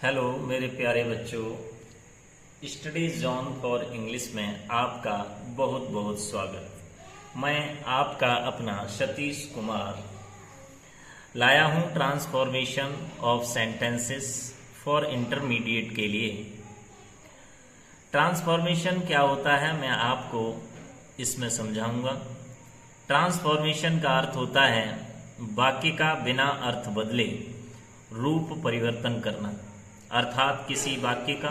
Hello मेरे प्यारे बच्चों, स्टडी जोन फॉर इंग्लिश में आपका बहुत बहुत स्वागत। मैं आपका अपना सतीश कुमार लाया हूं transformation of sentences for intermediate के लिए। ट्रांसफॉर्मेशन क्या होता है मैं आपको इसमें समझाऊंगा। ट्रांसफॉर्मेशन का अर्थ होता है वाक्य का बिना अर्थ बदले रूप परिवर्तन करना, अर्थात किसी वाक्य का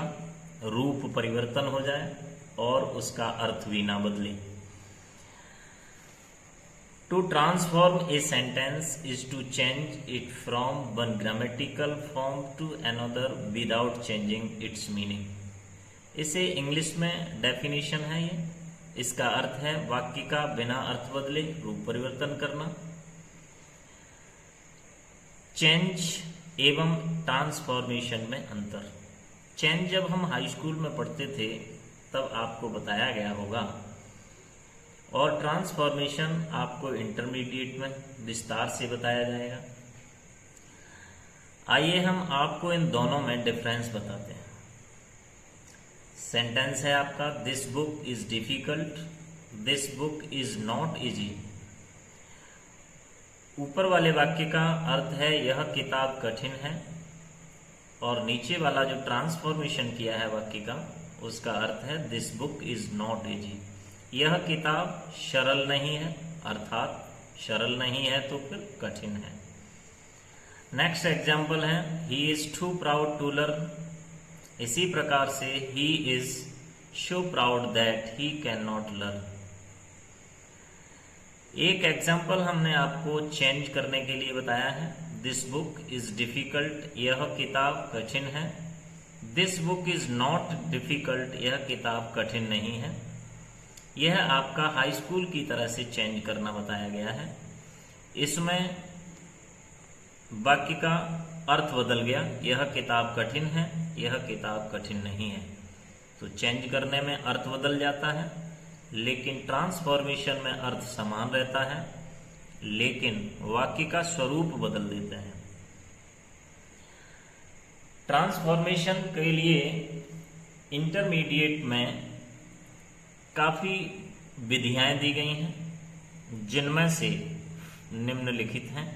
रूप परिवर्तन हो जाए और उसका अर्थ भी ना बदले। To transform a sentence is to change it from one grammatical form to another without changing its meaning. इसे इंग्लिश में डेफिनेशन है ये। इसका अर्थ है वाक्य का बिना अर्थ बदले रूप परिवर्तन करना। चेंज एवं ट्रांसफॉर्मेशन में अंतर। चेंज जब हम हाई स्कूल में पढ़ते थे तब आपको बताया गया होगा, और ट्रांसफॉर्मेशन आपको इंटरमीडिएट में विस्तार से बताया जाएगा। आइए हम आपको इन दोनों में डिफरेंस बताते हैं। सेंटेंस है आपका, this book is difficult, this book is not easy. ऊपर वाले वाक्य का अर्थ है यह किताब कठिन है, और नीचे वाला जो ट्रांसफॉर्मेशन किया है वाक्य का उसका अर्थ है this book is not easy. यह किताब सरल नहीं है, अर्थात सरल नहीं है तो फिर कठिन है। नेक्स्ट एग्जाम्पल है, he is too proud to learn. इसी प्रकार से he is so proud that he can not learn. एक एग्जाम्पल हमने आपको चेंज करने के लिए बताया है, दिस बुक इज डिफिकल्ट, यह किताब कठिन है। This book is not difficult, यह किताब कठिन नहीं है। यह आपका हाई स्कूल की तरह से चेंज करना बताया गया है। इसमें वाक्य का अर्थ बदल गया, यह किताब कठिन है, यह किताब कठिन नहीं है। तो चेंज करने में अर्थ बदल जाता है, लेकिन ट्रांसफॉर्मेशन में अर्थ समान रहता है, लेकिन वाक्य का स्वरूप बदल देते हैं। ट्रांसफॉर्मेशन के लिए इंटरमीडिएट में काफी विधियां दी गई हैं, जिनमें से निम्नलिखित हैं।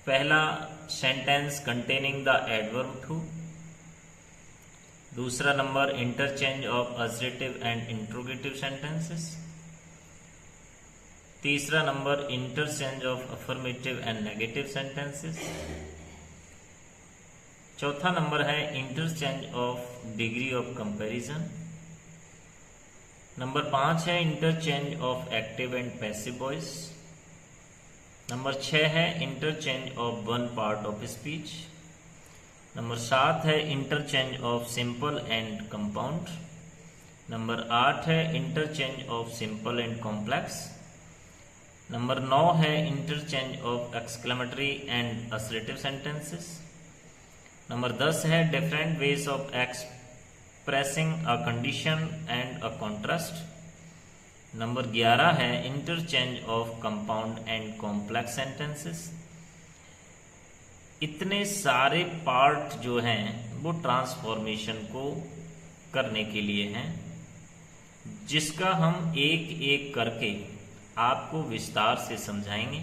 पहला, sentence containing the adverb too. दूसरा number, interchange of assertive and interrogative sentences. तीसरा number, interchange of affirmative and negative sentences. चौथा नंबर है interchange of degree of comparison. Number 5 है interchange of active and passive voice. Number 6 है interchange of one part of speech. Number 7 है interchange of simple and compound. Number 8 है interchange of simple and complex. Number 9 है interchange of exclamatory and assertive sentences. Number 10 है different ways of expressing a condition and a contrast. Number 11 है interchange of compound and complex sentences. इतने सारे part जो हैं वो transformation को करने के लिए हैं, जिसका हम एक एक करके आपको विस्तार से समझाएंगे,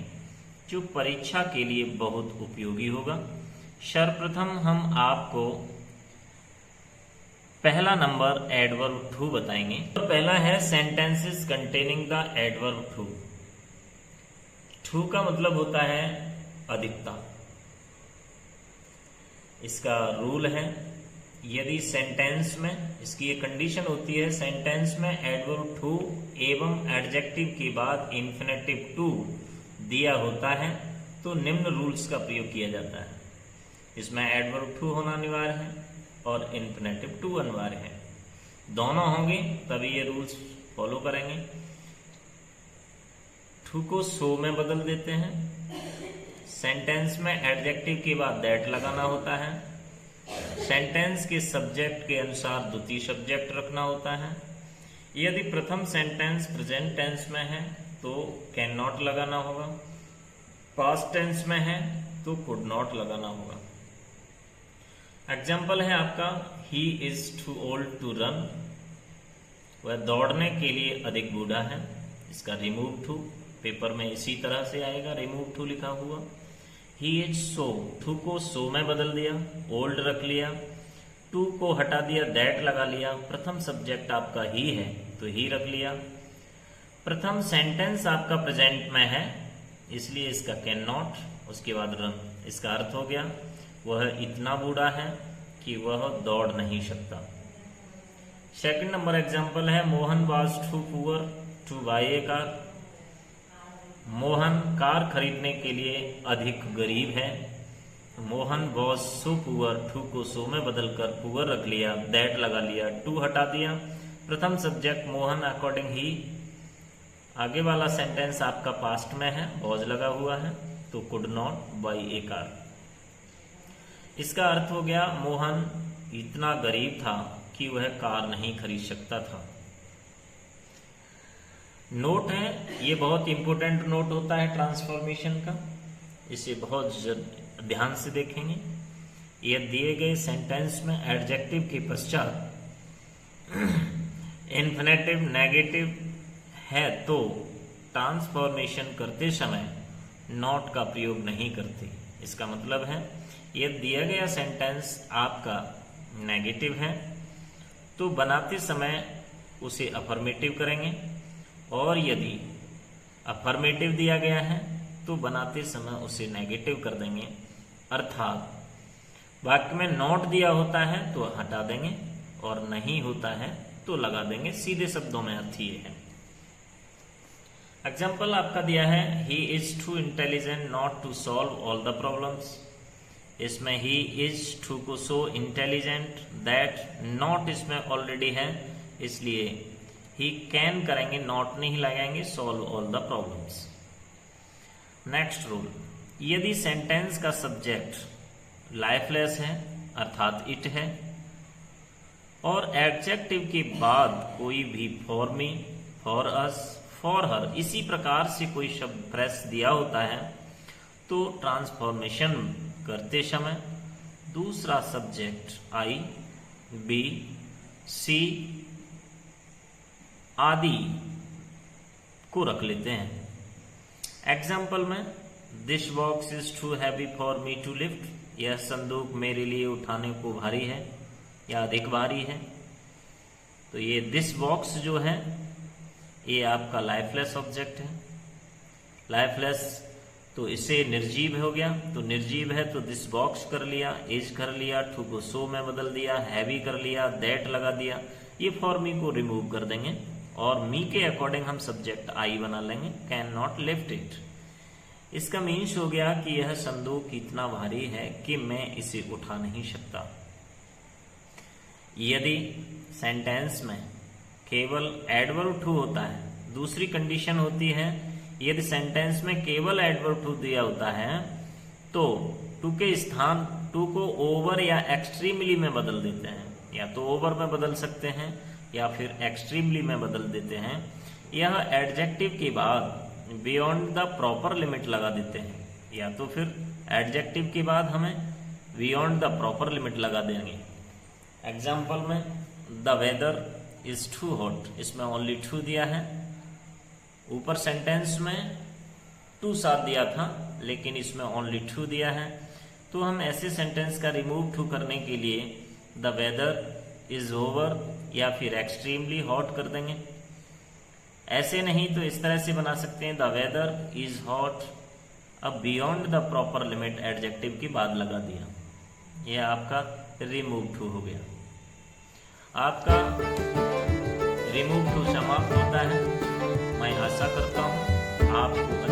जो परीक्षा के लिए बहुत उपयोगी होगा। सर्वप्रथम हम आपको पहला नंबर एडवर्ब टू बताएंगे। तो पहला है sentences containing the adverb too. Too का मतलब होता है अधिकता। इसका रूल है, यदि सेंटेंस में, इसकी एक कंडीशन होती है, सेंटेंस में एडवर्ब टू एवं एडजेक्टिव के बाद इंफिनिटिव टू दिया होता है तो निम्न रूल्स का प्रयोग किया जाता है। इसमें एडवर्ब टू होना अनिवार्य है और इंफिनिटिव टू अनिवार्य है। दोनों होंगे तभी ये रूल्स फॉलो करेंगे। टू को सो में बदल देते हैं। सेंटेंस में एडजेक्टिव के बाद दैट लगाना होता है। सेंटेंस के सब्जेक्ट के अनुसार द्वितीय सब्जेक्ट रखना होता है। यदि प्रथम सेंटेंस प्रेजेंट टेंस में है तो कैन नॉट लगाना होगा, पास्ट टेंस में है तो कुड नॉट लगाना होगा। एग्जाम्पल है आपका he is too old to run, वह दौड़ने के लिए अधिक बूढ़ा है। इसका रिमूव टू पेपर में इसी तरह से आएगा, रिमूव टू लिखा हुआ। ही इज सो, टू को सो में बदल दिया, ओल्ड रख लिया, टू को हटा दिया, दैट लगा लिया। प्रथम सब्जेक्ट आपका ही है तो ही रख लिया। प्रथम सेंटेंस आपका प्रेजेंट में है इसलिए इसका कैन नॉट, उसके बाद रन। इसका अर्थ हो गया वह इतना बूढ़ा है कि वह दौड़ नहीं सकता। सेकंड नंबर एग्जांपल है Mohan was too poor to buy a car. Mohan car खरीदने के लिए अधिक गरीब है। Mohan was so poor, too को सो में बदलकर पुअर रख लिया, दैट लगा लिया, टू हटा दिया। प्रथम सब्जेक्ट मोहन अकॉर्डिंग ही। आगे वाला सेंटेंस आपका पास्ट में है, वॉज लगा हुआ है तो could not buy a car. इसका अर्थ हो गया मोहन इतना गरीब था कि वह कार नहीं खरीद सकता था। नोट है, ये बहुत इंपॉर्टेंट नोट होता है ट्रांसफॉर्मेशन का, इसे बहुत ध्यान से देखेंगे। ये दिए गए सेंटेंस में एडजेक्टिव के पश्चात इन्फिनेटिव नेगेटिव है तो ट्रांसफॉर्मेशन करते समय नॉट का प्रयोग नहीं करते। इसका मतलब है ये दिया गया सेंटेंस आपका नेगेटिव है तो बनाते समय उसे अफर्मेटिव करेंगे, और यदि अफर्मेटिव दिया गया है तो बनाते समय उसे नेगेटिव कर देंगे। अर्थात वाक्य में नॉट दिया होता है तो हटा देंगे और नहीं होता है तो लगा देंगे। सीधे शब्दों में अर्थ ये है। एग्जाम्पल आपका दिया है he is too intelligent not to solve all the problems. इसमें ही इज टू को सो इंटेलिजेंट, दैट नॉट इसमें ऑलरेडी है इसलिए ही कैन करेंगे, नॉट नहीं लगाएंगे, solve all the problems. Next rule, यदि सेंटेंस का सब्जेक्ट लाइफलेस है अर्थात इट है और एडजेक्टिव के बाद कोई भी for me, for us, for her इसी प्रकार से कोई शब्द प्रेस दिया होता है तो ट्रांसफॉर्मेशन करते समय दूसरा सब्जेक्ट आई, बी, सी आदि को रख लेते हैं। एग्जाम्पल में this box is too heavy for me to lift, यह संदूक मेरे लिए उठाने को भारी है या अधिक भारी है। तो ये दिस बॉक्स जो है ये आपका लाइफलेस ऑब्जेक्ट है। लाइफलेस तो इसे निर्जीव हो गया, तो निर्जीव है तो दिस बॉक्स कर लिया, इज कर लिया, टू को सो में बदल दिया, हैवी कर लिया, दैट लगा दिया। ये फॉर मी को रिमूव कर देंगे और मी के अकॉर्डिंग हम सब्जेक्ट आई बना लेंगे, कैन नॉट लिफ्ट इट। इसका मीन्स हो गया कि यह संदूक इतना भारी है कि मैं इसे उठा नहीं सकता। यदि सेंटेंस में केवल एडवर्ब टू होता है, दूसरी कंडीशन होती है यदि सेंटेंस में केवल एडवर्ब टू दिया होता है तो टू के स्थान टू को ओवर या एक्सट्रीमली में बदल देते हैं, या तो ओवर में बदल सकते हैं या फिर एक्सट्रीमली में बदल देते हैं। यह एडजेक्टिव के बाद बियॉन्ड द प्रॉपर लिमिट लगा देते हैं, या तो फिर एडजेक्टिव के बाद हमें बियॉन्ड द प्रॉपर लिमिट लगा देंगे। एग्जाम्पल में the weather is too hot, इसमें ओनली टू दिया है, ऊपर सेंटेंस में टू साथ दिया था लेकिन इसमें ओनली टू दिया है। तो हम ऐसे सेंटेंस का रिमूव टू करने के लिए द वेदर इज ओवर या फिर एक्सट्रीमली हॉट कर देंगे। ऐसे नहीं तो इस तरह से बना सकते हैं द वेदर इज हॉट, अब beyond the proper limit adjective के बाद लगा दिया, यह आपका रिमूव टू हो गया। आपका रिमूव टू समाप्त होता है। मैं आशा करता हूँ आपको